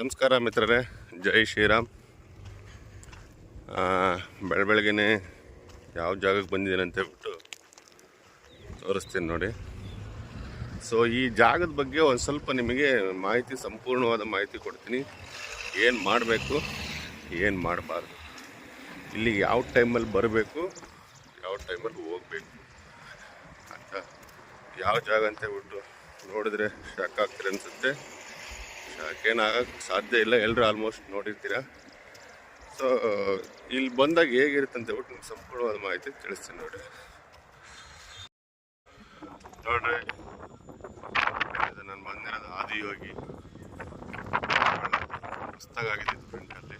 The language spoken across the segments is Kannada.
ನಮಸ್ಕಾರ ಮಿತ್ರರೇ, ಜೈ ಶ್ರೀರಾಮ್. ಬೆಳಗ್ಗೆನೆ ಯಾವ ಜಾಗಕ್ಕೆ ಬಂದಿದ್ದೀನಿ ಅಂತ ಹೇಳ್ಬಿಟ್ಟು ತೋರಿಸ್ತೀನಿ ನೋಡಿ. ಸೊ ಈ ಜಾಗದ ಬಗ್ಗೆ ಒಂದು ಸ್ವಲ್ಪ ನಿಮಗೆ ಮಾಹಿತಿ, ಸಂಪೂರ್ಣವಾದ ಮಾಹಿತಿ ಕೊಡ್ತೀನಿ. ಏನು ಮಾಡಬೇಕು, ಏನು ಮಾಡಬಾರ್ದು, ಇಲ್ಲಿಗೆ ಯಾವ ಟೈಮಲ್ಲಿ ಬರಬೇಕು, ಯಾವ ಟೈಮಲ್ಲಿ ಹೋಗಬೇಕು ಅಂತ, ಯಾವ ಜಾಗ ಅಂತ ಹೇಳ್ಬಿಟ್ಟು ನೋಡಿದ್ರೆ ಶಾಕ್ ಆಗ್ತೀರ ಅನಿಸುತ್ತೆ. ಶಾಕೇನಾಗಕ್ಕೆ ಸಾಧ್ಯ ಇಲ್ಲ, ಎಲ್ಲರೂ ಆಲ್ಮೋಸ್ಟ್ ನೋಡಿರ್ತೀರ. ಸೊ ಇಲ್ಲಿ ಬಂದಾಗ ಹೇಗಿರುತ್ತೆ ಅಂತ ಹೇಳ್ಬಿಟ್ಟು ನಿಮ್ಗೆ ಸಂಪೂರ್ಣವಾದ ಮಾಹಿತಿ ತಿಳಿಸ್ತೀನಿ ನೋಡ್ರಿ. ಇದು ನಾನು ಬಂದಿರೋದು ಆದಿಯೋಗಿ. ಹೊಸ್ದಾಗಿದೆ ಫ್ರೆಂಡಲ್ಲಿ,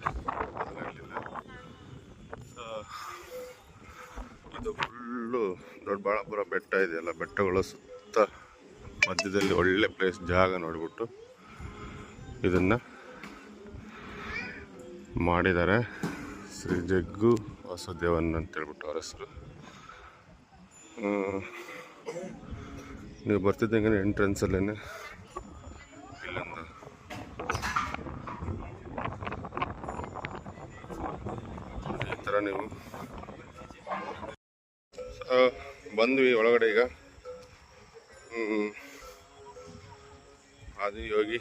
ಅದರಲ್ಲಿಲ್ಲ. ಸೊ ಇದು ಫುಲ್ಲು ದೊಡ್ಡಬಳ್ಳಾಪುರ ಬೆಟ್ಟ ಇದೆಯಲ್ಲ, ಬೆಟ್ಟಗಳು ಸುತ್ತ ಮಧ್ಯದಲ್ಲಿ ಒಳ್ಳೆ ಪ್ಲೇಸ್, ಜಾಗ ನೋಡಿಬಿಟ್ಟು ಇದನ್ನು ಮಾಡಿದ್ದಾರೆ. ಶ್ರೀ ಜಗ್ಗು ವಾಸುದೇವನ್ ಅಂತೇಳ್ಬಿಟ್ಟು ಅವ್ರ ಹೆಸರು. ನೀವು ಬರ್ತಿದ್ದಂಗೆ ಎಂಟ್ರೆನ್ಸಲ್ಲೇ ಇಲ್ಲೊಂದು ಈ ಥರ ನೀವು ಬಂದ್ವಿ ಒಳಗಡೆ. ಈಗ ಆದಿಯೋಗಿ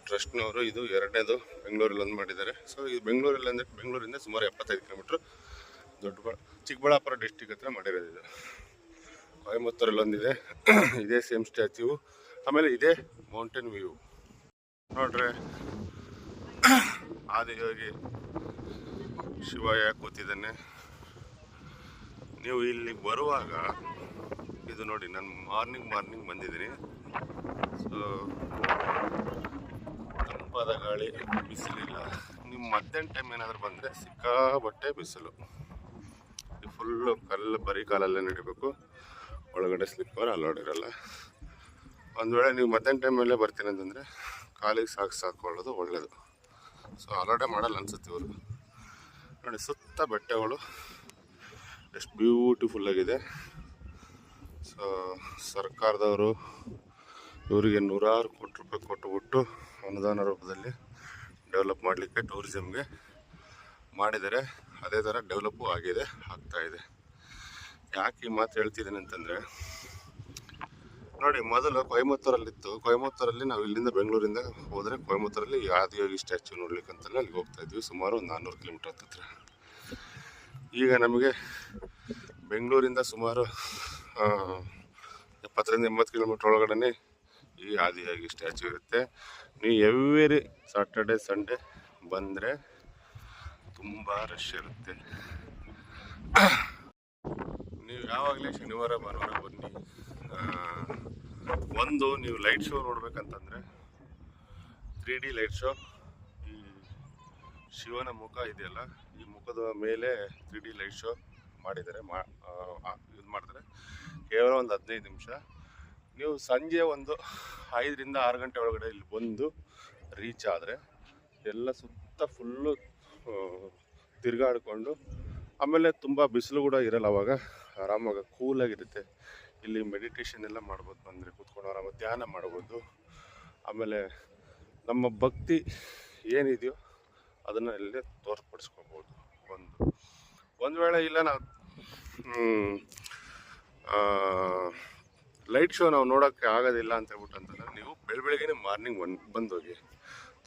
ಟ್ರಸ್ಟ್ನವರು ಇದು ಎರಡನೇದು ಬೆಂಗಳೂರಲ್ಲಿ ಒಂದು ಮಾಡಿದ್ದಾರೆ. ಸೊ ಇದು ಬೆಂಗಳೂರಲ್ಲಿ ಅಂದರೆ ಬೆಂಗಳೂರಿಂದ ಸುಮಾರು 75 ಕಿಲೋಮೀಟ್ರ್ ಚಿಕ್ಕಬಳ್ಳಾಪುರ ಡಿಸ್ಟಿಕ್ ಹತ್ರ ಮಾಡಿರೋದು. ಇದು ಕೊಯಮತ್ತೂರಲ್ಲಿ ಒಂದಿದೆ, ಇದೇ ಸೇಮ್ ಸ್ಟ್ಯಾಚ್ಯೂ. ಆಮೇಲೆ ಇದೇ ಮೌಂಟೇನ್ ವ್ಯೂ ನೋಡ್ರೆ. ಆದಿಯೋಗಿ ಶಿವಯ್ಯ ಕೂತಿದ್ದಾನೆ. ನೀವು ಇಲ್ಲಿಗೆ ಬರುವಾಗ ಇದು ನೋಡಿ, ನಾನು ಮಾರ್ನಿಂಗ್ ಬಂದಿದ್ದೀನಿ. ಸೊ ತಂಪಾದ ಗಾಳಿ, ಬಿಸಿಲಿಲ್ಲ. ನೀವು ಮಧ್ಯಾಹ್ನ ಟೈಮ್ ಏನಾದರೂ ಬಂದರೆ ಸಿಕ್ಕಾಬಟ್ಟೆ ಬಿಸಿಲು. ಫುಲ್ಲು ಕಲ್ಲು, ಬರೀ ಕಾಲಲ್ಲೇ ನಡಿಬೇಕು. ಒಳಗಡೆ ಸ್ಲಿಪ್ಪರ್ ಅಲೋಡ್ ಇರಲ್ಲ. ಒಂದು ವೇಳೆ ನೀವು ಮಧ್ಯಾಹ್ನ ಟೈಮಲ್ಲೇ ಬರ್ತೀನಿ ಅಂತಂದರೆ ಕಾಲಿಗೆ ಸಾಕೊಳ್ಳೋದು ಒಳ್ಳೆಯದು. ಸೊ ಅಲೋಡೇ ಮಾಡಲ್ಲ ಅನ್ಸುತ್ತೆ ಇವರು. ನೋಡಿ ಸುತ್ತ ಬೆಟ್ಟಗಳು ಎಷ್ಟು ಬ್ಯೂಟಿಫುಲ್ಲಾಗಿದೆ. ಸೊ ಸರ್ಕಾರದವರು ಇವರಿಗೆ 100 ಕೋಟಿ ರೂಪಾಯಿ ಕೊಟ್ಟುಬಿಟ್ಟು ಅನುದಾನ ರೂಪದಲ್ಲಿ ಡೆವಲಪ್ ಮಾಡಲಿಕ್ಕೆ ಟೂರಿಸಮ್ಗೆ ಮಾಡಿದ್ದಾರೆ. ಅದೇ ಥರ ಡೆವಲಪ್ಪು ಆಗ್ತಾಯಿದೆ. ಯಾಕೆ ಈ ಮಾತು ಹೇಳ್ತಿದ್ದೀನಿ ಅಂತಂದರೆ, ನೋಡಿ ಮೊದಲು ಕೊಯಮತ್ತೂರಲ್ಲಿತ್ತು. ಕೊಯಮತ್ತೂರಲ್ಲಿ ನಾವು ಇಲ್ಲಿಂದ ಬೆಂಗಳೂರಿಂದ ಹೋದರೆ ಕೊಯಮತ್ತೂರಲ್ಲಿ ಆದಿಯೋಗಿ ಸ್ಟ್ಯಾಚ್ಯೂ ನೋಡ್ಲಿಕ್ಕಂತಲೇ ಅಲ್ಲಿಗೆ ಹೋಗ್ತಾಯಿದ್ವಿ, ಸುಮಾರು ಒಂದು 400 ಕಿಲೋಮೀಟ್ರ್ ಹತ್ತಿರ. ಈಗ ನಮಗೆ ಬೆಂಗಳೂರಿಂದ ಸುಮಾರು 70-80 ಕಿಲೋಮೀಟ್ರ್ ಒಳಗಡೆ ಈ ಆದಿಯೋಗಿ ಸ್ಟ್ಯಾಚ್ಯೂ ಇರುತ್ತೆ. ನೀವು ಎವ್ರಿ ಸಾಟರ್ಡೆ ಸಂಡೇ ಬಂದರೆ ತುಂಬ ರಶ್ ಇರುತ್ತೆ. ನೀವು ಯಾವಾಗಲೇ ಶನಿವಾರ ಭಾನುವಾರ ಬನ್ನಿ. ಒಂದು ನೀವು ಲೈಟ್ ಶೋ ನೋಡ್ಬೇಕಂತಂದರೆ 3D ಲೈಟ್ ಶೋ. ಈ ಶಿವನ ಮುಖ ಇದೆಯಲ್ಲ, ಈ ಮುಖದ ಮೇಲೆ 3D ಲೈಟ್ ಶೋ ಮಾಡಿದ್ದಾರೆ. ಇದು ಮಾಡ್ತಾರೆ ಕೇವಲ ಒಂದು 15 ನಿಮಿಷ. ನೀವು ಸಂಜೆ ಒಂದು 5ರಿಂದ 6 ಗಂಟೆ ಒಳಗಡೆ ಇಲ್ಲಿ ಬಂದು ರೀಚ್ ಆದರೆ ಎಲ್ಲ ಸುತ್ತ ಫುಲ್ಲು ತಿರುಗಾಡಿಕೊಂಡು, ಆಮೇಲೆ ತುಂಬ ಬಿಸಿಲು ಕೂಡ ಇರಲ್ಲ. ಅವಾಗ ಆರಾಮಾಗಿ ಕೂಲಾಗಿರುತ್ತೆ. ಇಲ್ಲಿ ಮೆಡಿಟೇಷನ್ ಎಲ್ಲ ಮಾಡ್ಬೋದು, ಬಂದರೆ ಕೂತ್ಕೊಂಡು ಆರಾಮಾಗಿ ಧ್ಯಾನ ಮಾಡ್ಬೋದು. ಆಮೇಲೆ ನಮ್ಮ ಭಕ್ತಿ ಏನಿದೆಯೋ ಅದನ್ನು ಇಲ್ಲೇ ತೋರ್ಪಡಿಸ್ಕೋಬೋದು. ಒಂದು ವೇಳೆ ಇಲ್ಲ ನಾವು ಲೈಟ್ ಶೋ ನಾವು ನೋಡೋಕ್ಕೆ ಆಗೋದಿಲ್ಲ ಅಂತ ಹೇಳ್ಬಿಟ್ಟು ಅಂತಂದರೆ ನೀವು ಬೆಳಗ್ಗೆನೇ ಮಾರ್ನಿಂಗ್ ಬಂದೋಗಿ,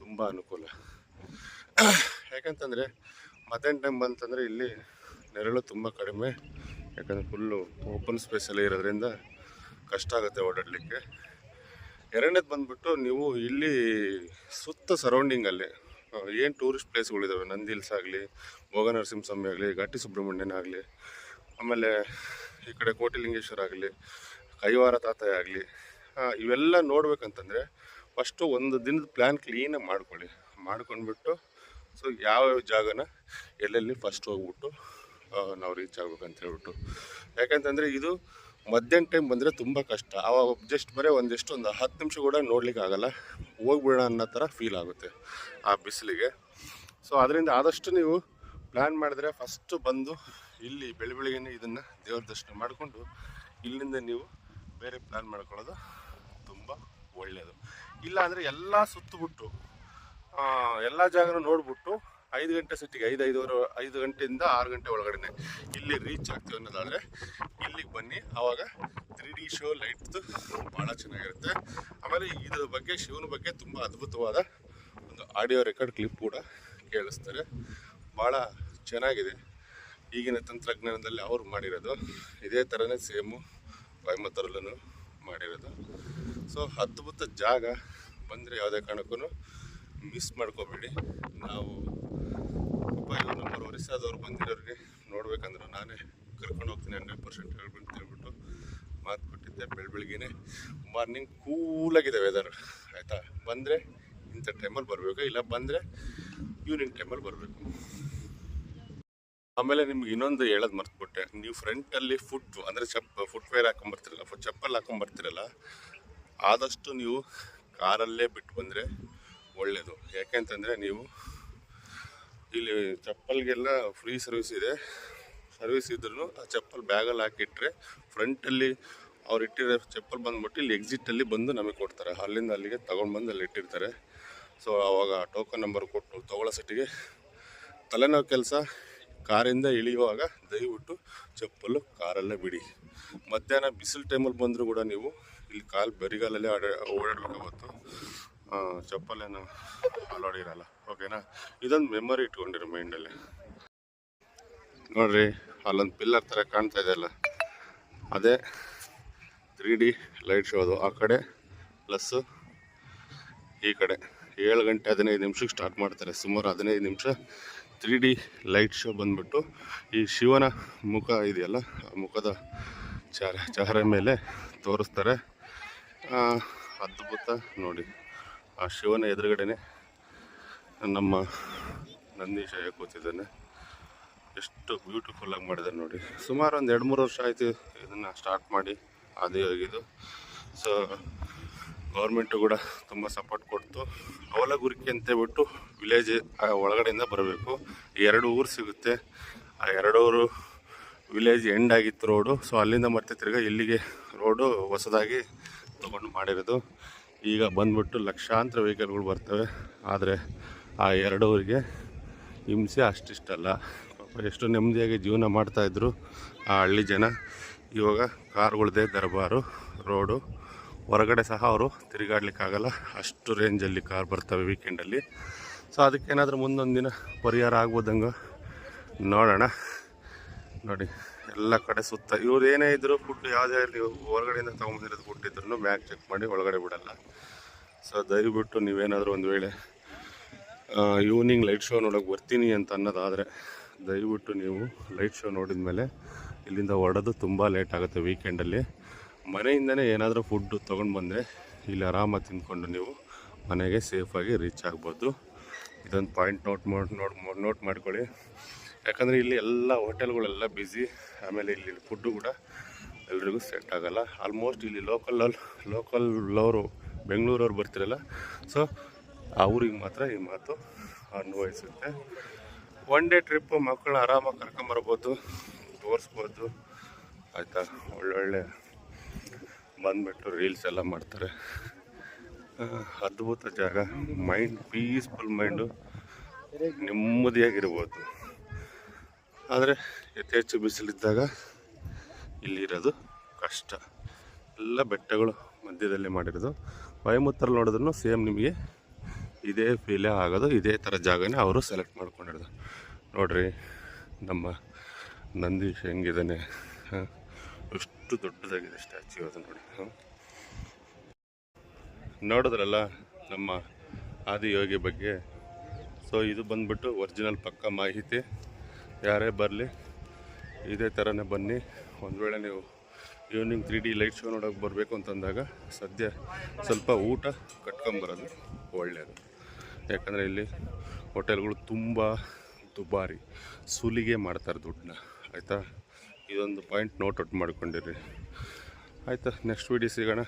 ತುಂಬ ಅನುಕೂಲ. ಯಾಕಂತಂದರೆ ಮಧ್ಯಾಹ್ನ ಟೈಮ್ ಬಂತಂದರೆ ಇಲ್ಲಿ ನೆರಳು ತುಂಬ ಕಡಿಮೆ. ಯಾಕಂದರೆ ಫುಲ್ಲು ಓಪನ್ ಸ್ಪೇಸಲ್ಲಿ ಇರೋದ್ರಿಂದ ಕಷ್ಟ ಆಗುತ್ತೆ ಓಡಾಡಲಿಕ್ಕೆ. ಎರಡನೇದು ಬಂದುಬಿಟ್ಟು ನೀವು ಇಲ್ಲಿ ಸುತ್ತ ಸರೌಂಡಿಂಗಲ್ಲಿ ಏನು ಟೂರಿಸ್ಟ್ ಪ್ಲೇಸ್ಗಳಿದ್ದಾವೆ, ನಂದಿ ಹಿಲ್ಸ್ ಆಗಲಿ, ಭೋಗ ನರಸಿಂಹಸ್ವಾಮಿ ಆಗಲಿ, ಘಾಟಿ ಸುಬ್ರಹ್ಮಣ್ಯನ ಆಗಲಿ, ಆಮೇಲೆ ಈ ಕಡೆ ಕೋಟಿಲಿಂಗೇಶ್ವರ ಆಗಲಿ, ಕೈವಾರ ತಾತಯ್ಯ ಆಗಲಿ, ಇವೆಲ್ಲ ನೋಡ್ಬೇಕಂತಂದರೆ ಫಸ್ಟು ಒಂದು ದಿನದ ಪ್ಲ್ಯಾನ್ ಕ್ಲೀನಾಗಿ ಮಾಡ್ಕೊಂಡ್ಬಿಟ್ಟು ಸೊ ಯಾವ್ಯಾವ ಜಾಗನ ಎಲ್ಲೆಲ್ಲಿ ಫಸ್ಟ್ ಹೋಗ್ಬಿಟ್ಟು ನಾವು ರೀಚ್ ಆಗ್ಬೇಕಂತ ಹೇಳ್ಬಿಟ್ಟು. ಯಾಕಂತಂದರೆ ಇದು ಮಧ್ಯಾಹ್ನ ಟೈಮ್ ಬಂದರೆ ತುಂಬ ಕಷ್ಟ. ಆವಾಗ ಜಸ್ಟ್ ಬರೀ ಒಂದು 10 ನಿಮಿಷ ಕೂಡ ನೋಡ್ಲಿಕ್ಕೆ ಆಗಲ್ಲ, ಹೋಗ್ಬಿಡೋಣ ಅನ್ನೋ ಥರ ಫೀಲ್ ಆಗುತ್ತೆ ಆ ಬಿಸಿಲಿಗೆ. ಸೊ ಅದರಿಂದ ಆದಷ್ಟು ನೀವು ಪ್ಲ್ಯಾನ್ ಮಾಡಿದ್ರೆ ಫಸ್ಟು ಬಂದು ಇಲ್ಲಿ ಬೆಳಗ್ಗೆನೇ ಇದನ್ನು ದೇವ್ರ ದರ್ಶನ ಮಾಡಿಕೊಂಡು ಇಲ್ಲಿಂದ ನೀವು ಬೇರೆ ಪ್ಲ್ಯಾನ್ ಮಾಡ್ಕೊಳ್ಳೋದು ತುಂಬ ಒಳ್ಳೆಯದು. ಇಲ್ಲ ಅಂದರೆ ಎಲ್ಲ ಸುತ್ತಬಿಟ್ಟು ಎಲ್ಲ ಜಾಗನೂ ನೋಡ್ಬಿಟ್ಟು 5 ಗಂಟೆ ಸಿಟ್ಟಿಗೆ 5 ಗಂಟೆಯಿಂದ 6 ಗಂಟೆ ಒಳಗಡೆ ಇಲ್ಲಿ ರೀಚ್ ಆಗ್ತೀವಿ ಅನ್ನೋದಾದರೆ ಇಲ್ಲಿಗೆ ಬನ್ನಿ. ಆವಾಗ 3D ಶೋ ಲೈಟ್ದು ಭಾಳ ಚೆನ್ನಾಗಿರುತ್ತೆ. ಆಮೇಲೆ ಇದ್ರ ಬಗ್ಗೆ ಶಿವನ ಬಗ್ಗೆ ತುಂಬ ಅದ್ಭುತವಾದ ಒಂದು ಆಡಿಯೋ ರೆಕಾರ್ಡ್ ಕ್ಲಿಪ್ ಕೂಡ ಕೇಳಿಸ್ತಾರೆ. ಭಾಳ ಚೆನ್ನಾಗಿದೆ. ಈಗಿನ ತಂತ್ರಜ್ಞಾನದಲ್ಲಿ ಅವ್ರು ಮಾಡಿರೋದು ಇದೇ ಥರನೇ ಸೇಮು ಕೊಯಮತ್ತೂರಲ್ಲೂ ಮಾಡಿರೋದು. ಸೊ ಅದ್ಭುತ ಜಾಗ, ಬಂದರೆ ಯಾವುದೇ ಕಾರಣಕ್ಕೂ ಮಿಸ್ ಮಾಡ್ಕೋಬೇಡಿ. ನಾವು ನಮ್ಮ ಒರಿಸ್ಸಾದವ್ರು ಬಂದಿರೋರಿಗೆ ನೋಡ್ಬೇಕಂದ್ರೆ ನಾನೇ ಕರ್ಕೊಂಡು ಹೋಗ್ತೀನಿ 100% ಹೇಳ್ಬಿಟ್ಟು ಮಾತು ಕೊಟ್ಟಿದ್ದೆ. ಬೆಳಗ್ಗೆನೇ ಮಾರ್ನಿಂಗ್ ಕೂಲಾಗಿದೆ ವೆದರ್, ಆಯಿತಾ. ಬಂದರೆ ಇಂಥ ಟೈಮಲ್ಲಿ ಬರಬೇಕು, ಇಲ್ಲ ಬಂದರೆ ಈವ್ನಿಂಗ್ ಟೈಮಲ್ಲಿ ಬರಬೇಕು. ಆಮೇಲೆ ನಿಮ್ಗೆ ಇನ್ನೊಂದು ಹೇಳೋದು ಮರ್ತ್ಬಿಟ್ಟೆ, ನೀವು ಫ್ರಂಟಲ್ಲಿ ಅಂದರೆ ಫುಟ್ವೇರ್ ಹಾಕೊಂಬರ್ತಿರಲ್ಲ, ಚಪ್ಪಲ್ ಹಾಕೊಂಬರ್ತಿರಲ್ಲ, ಆದಷ್ಟು ನೀವು ಕಾರಲ್ಲೇ ಬಿಟ್ಟು ಬಂದರೆ ಒಳ್ಳೆಯದು. ಯಾಕೆಂತಂದರೆ ನೀವು ಇಲ್ಲಿ ಚಪ್ಪಲ್ಗೆಲ್ಲ ಫ್ರೀ ಸರ್ವಿಸ್ ಇದೆ. ಸರ್ವಿಸ್ ಇದ್ರೂ ಆ ಚಪ್ಪಲ್ ಬ್ಯಾಗಲ್ಲಿ ಹಾಕಿಟ್ರೆ ಫ್ರಂಟಲ್ಲಿ ಅವ್ರು ಇಟ್ಟಿರೋ ಚಪ್ಪಲ್ ಬಂದ್ಬಿಟ್ಟು ಇಲ್ಲಿ ಎಕ್ಸಿಟಲ್ಲಿ ಬಂದು ನಮಗೆ ಕೊಡ್ತಾರೆ. ಅಲ್ಲಿಂದ ಅಲ್ಲಿಗೆ ತೊಗೊಂಡು ಬಂದು ಅಲ್ಲಿ ಇಟ್ಟಿರ್ತಾರೆ. ಸೊ ಆವಾಗ ಟೋಕನ್ ನಂಬರ್ ಕೊಟ್ಟು ತೊಗೊಳ್ಳೋ ಸಟ್ಟಿಗೆ ತಲೆನೋವು ಕೆಲಸ. ಕಾರಿಂದ ಇಳಿಯುವಾಗ ದಯವಿಟ್ಟು ಚಪ್ಪಲು ಕಾರಲ್ಲೇ ಬಿಡಿ. ಮಧ್ಯಾಹ್ನ ಬಿಸಿಲು ಟೈಮಲ್ಲಿ ಬಂದರೂ ಕೂಡ ನೀವು ಇಲ್ಲಿ ಬರಿಗಾಲಲ್ಲೇ ಓಡಾಡಬೇಕಾಗುತ್ತೆ. ಚಪ್ಪಲೇನು ಅಲೋಡಿರಲ್ಲ, ಓಕೆನಾ. ಇದೊಂದು ಮೆಮೊರಿ ಇಟ್ಕೊಂಡಿರಿ ಮೈಂಡಲ್ಲಿ. ನೋಡಿರಿ, ಅಲ್ಲೊಂದು ಪಿಲ್ಲರ್ ಥರ ಕಾಣ್ತಾ ಇದೆಯಲ್ಲ, ಅದೇ 3D ಲೈಟ್ ಶೋದು. ಆ ಕಡೆ ಪ್ಲಸ್ಸು ಈ ಕಡೆ 7 ಗಂಟೆ 15 ನಿಮಿಷಕ್ಕೆ ಸ್ಟಾರ್ಟ್ ಮಾಡ್ತಾರೆ. ಸುಮಾರು 15 ನಿಮಿಷ 3D ಲೈಟ್ ಶೋ ಬಂದ್ಬಿಟ್ಟು ಈ ಶಿವನ ಮುಖ ಇದೆಯಲ್ಲ, ಆ ಮುಖದ ಚಹರೆ ಮೇಲೆ ತೋರಿಸ್ತಾರೆ. ಅದ್ಭುತ ನೋಡಿ. ಆ ಶಿವನ ಎದುರುಗಡೆನೆ ನಮ್ಮ ನಂದೀಶ ಕೂತಿದ್ದಾನೆ. ಎಷ್ಟು ಬ್ಯೂಟಿಫುಲ್ಲಾಗಿ ಮಾಡಿದ್ದಾರೆ ನೋಡಿ. ಸುಮಾರು ಒಂದು 2-3 ವರ್ಷ ಆಯಿತು ಇದನ್ನು ಸ್ಟಾರ್ಟ್ ಮಾಡಿ ಅದೇ ಹೋಗಿದ್ದು. ಸೊ ಗೌರ್ಮೆಂಟು ಕೂಡ ತುಂಬ ಸಪೋರ್ಟ್ ಕೊಡ್ತು. ಅವಲಗುರಿಕೆ ಅಂತೇಳ್ಬಿಟ್ಟು ವಿಲೇಜ್ ಒಳಗಡೆಯಿಂದ ಬರಬೇಕು. 2 ಊರು ಸಿಗುತ್ತೆ. ಆ 2 ಊರು ವಿಲೇಜ್ ಎಂಡ್ ಆಗಿತ್ತು ರೋಡು. ಸೊ ಅಲ್ಲಿಂದ ಮತ್ತೆ ತಿರ್ಗಾ ಇಲ್ಲಿಗೆ ರೋಡು ಹೊಸದಾಗಿ ತೊಗೊಂಡು ಮಾಡಿರೋದು. ಈಗ ಬಂದ್ಬಿಟ್ಟು ಲಕ್ಷಾಂತರ ವೆಹಿಕಲ್ಗಳು ಬರ್ತವೆ. ಆದರೆ ಆ 2 ಊರಿಗೆ ಹಿಂಸೆ ಅಷ್ಟಿಷ್ಟಲ್ಲ. ಎಷ್ಟು ನೆಮ್ಮದಿಯಾಗಿ ಜೀವನ ಮಾಡ್ತಾಯಿದ್ರು ಆ ಹಳ್ಳಿ ಜನ. ಇವಾಗ ಕಾರ್ಗಳದ್ದೇ ದರ್ಬಾರು. ರೋಡು ಹೊರಗಡೆ ಸಹ ಅವರು ತಿರುಗಾಡ್ಲಿಕ್ಕಾಗಲ್ಲ, ಅಷ್ಟು ರೇಂಜಲ್ಲಿ ಕಾರ್ ಬರ್ತವೆ ವೀಕೆಂಡಲ್ಲಿ. ಸೊ ಅದಕ್ಕೇನಾದರೂ ಮುಂದೊಂದು ದಿನ ಪರಿಹಾರ ಆಗ್ಬೋದಂಗೆ ನೋಡೋಣ. ನೋಡಿ, ಎಲ್ಲ ಕಡೆ ಸುತ್ತ ಇವ್ರು ಏನೇ ಇದ್ದರೂ ಫುಡ್ ಯಾವುದೇ ನೀವು ಹೊರಗಡೆಯಿಂದ ತೊಗೊಂಬಂದಿರೋದು ಫುಡ್ ಇದ್ರೂ ಬ್ಯಾಗ್ ಚೆಕ್ ಮಾಡಿ ಒಳಗಡೆ ಬಿಡಲ್ಲ. ಸೊ ದಯವಿಟ್ಟು ನೀವೇನಾದರೂ ಒಂದು ವೇಳೆ ಈವ್ನಿಂಗ್ ಲೈಟ್ ಶೋ ನೋಡೋಕೆ ಬರ್ತೀನಿ ಅಂತ ಅನ್ನೋದಾದರೆ ದಯವಿಟ್ಟು ನೀವು ಲೈಟ್ ಶೋ ನೋಡಿದ ಮೇಲೆ ಇಲ್ಲಿಂದ ಹೊರಡೋದು ತುಂಬ ಲೇಟ್ ಆಗುತ್ತೆ ವೀಕೆಂಡಲ್ಲಿ. ಮನೆಯಿಂದನೇ ಏನಾದರೂ ಫುಡ್ಡು ತೊಗೊಂಡು ಬಂದರೆ ಇಲ್ಲಿ ಆರಾಮಾಗಿ ತಿಂದ್ಕೊಂಡು ನೀವು ಮನೆಗೆ ಸೇಫಾಗಿ ರೀಚ್ ಆಗ್ಬೋದು. ಇದೊಂದು ಪಾಯಿಂಟ್ ನೋಟ್ ಮಾಡ್ಕೊಳ್ಳಿ. ಯಾಕಂದರೆ ಇಲ್ಲಿ ಎಲ್ಲ ಹೋಟೆಲ್ಗಳೆಲ್ಲ ಬ್ಯುಸಿ. ಆಮೇಲೆ ಇಲ್ಲಿ ಫುಡ್ಡು ಕೂಡ ಎಲ್ರಿಗೂ ಸೆಟ್ ಆಗೋಲ್ಲ. ಆಲ್ಮೋಸ್ಟ್ ಇಲ್ಲಿ ಲೋಕಲ್ಲವರು ಬೆಂಗಳೂರವ್ರು ಬರ್ತಿರಲ್ಲ, ಸೊ ಅವ್ರಿಗೆ ಮಾತ್ರ ಈ ಮಾತು ಅನ್ವಯಿಸುತ್ತೆ. 1 ಡೇ ಟ್ರಿಪ್ಪು ಮಕ್ಕಳನ್ನ ಆರಾಮಾಗಿ ಕರ್ಕೊಂಬರ್ಬೋದು, ತೋರಿಸ್ಬೋದು, ಆಯಿತಾ. ಒಳ್ಳೊಳ್ಳೆ ಬಂದುಬಿಟ್ಟು ರೀಲ್ಸ್ ಎಲ್ಲ ಮಾಡ್ತಾರೆ. ಅದ್ಭುತ ಜಾಗ. ಮೈಂಡ್ ಪೀಸ್ಫುಲ್ ಮೈಂಡು, ನೆಮ್ಮದಿಯಾಗಿರ್ಬೋದು. ಆದರೆ ಯಥೇಚ್ಛ ಬಿಸಿಲಿದ್ದಾಗ ಇಲ್ಲಿರೋದು ಕಷ್ಟ. ಎಲ್ಲ ಬೆಟ್ಟಗಳು ಮಧ್ಯದಲ್ಲಿ ಮಾಡಿರೋದು. ಕೊಯಮತ್ತೂರಲ್ಲಿ ನೋಡಿದ್ರು ಸೇಮ್ ನಿಮಗೆ ಇದೇ ಫೀಲೇ ಆಗೋದು. ಇದೇ ಥರ ಜಾಗನೇ ಅವರು ಸೆಲೆಕ್ಟ್ ಮಾಡ್ಕೊಂಡಿರೋದು. ನೋಡಿರಿ ನಮ್ಮ ನಂದೀಶ್ ಹೆಂಗಿದ್ದಾನೆ, ಎಷ್ಟು ದೊಡ್ಡದಾಗಿದೆ ಸ್ಟ್ಯಾಚ್ಯೂ ಅದು ನೋಡಿ. ನೋಡಿದ್ರಲ್ಲ ನಮ್ಮ ಆದಿಯೋಗಿ ಬಗ್ಗೆ. ಸೊ ಇದು ಬಂದ್ಬಿಟ್ಟು ಒರಿಜಿನಲ್ ಪಕ್ಕ ಮಾಹಿತಿ. ಯಾರೇ ಬರಲಿ ಇದೇ ಥರನೇ ಬನ್ನಿ. ಒಂದು ವೇಳೆ ನೀವು ಈವ್ನಿಂಗ್ 3D ಲೈಟ್ ಶೋ ನೋಡೋಕೆ ಬರಬೇಕು ಅಂತಂದಾಗ ಸದ್ಯ ಸ್ವಲ್ಪ ಊಟ ಕಟ್ಕೊಂಬರೋದು ಒಳ್ಳೆಯದು. ಯಾಕಂದರೆ ಇಲ್ಲಿ ಹೋಟೆಲ್ಗಳು ತುಂಬ ದುಬಾರಿ, ಸುಲಿಗೆ ಮಾಡ್ತಾರೆ ದುಡ್ಡನ್ನ, ಆಯಿತಾ. ಇದೊಂದು ಪಾಯಿಂಟ್ ನೋಟ್ ಔಟ್ ಮಾಡ್ಕೊಂಡಿರಿ, ಆಯಿತಾ. ನೆಕ್ಸ್ಟ್ ವೀಡಿಯೋ ಸಿಗೋಣ.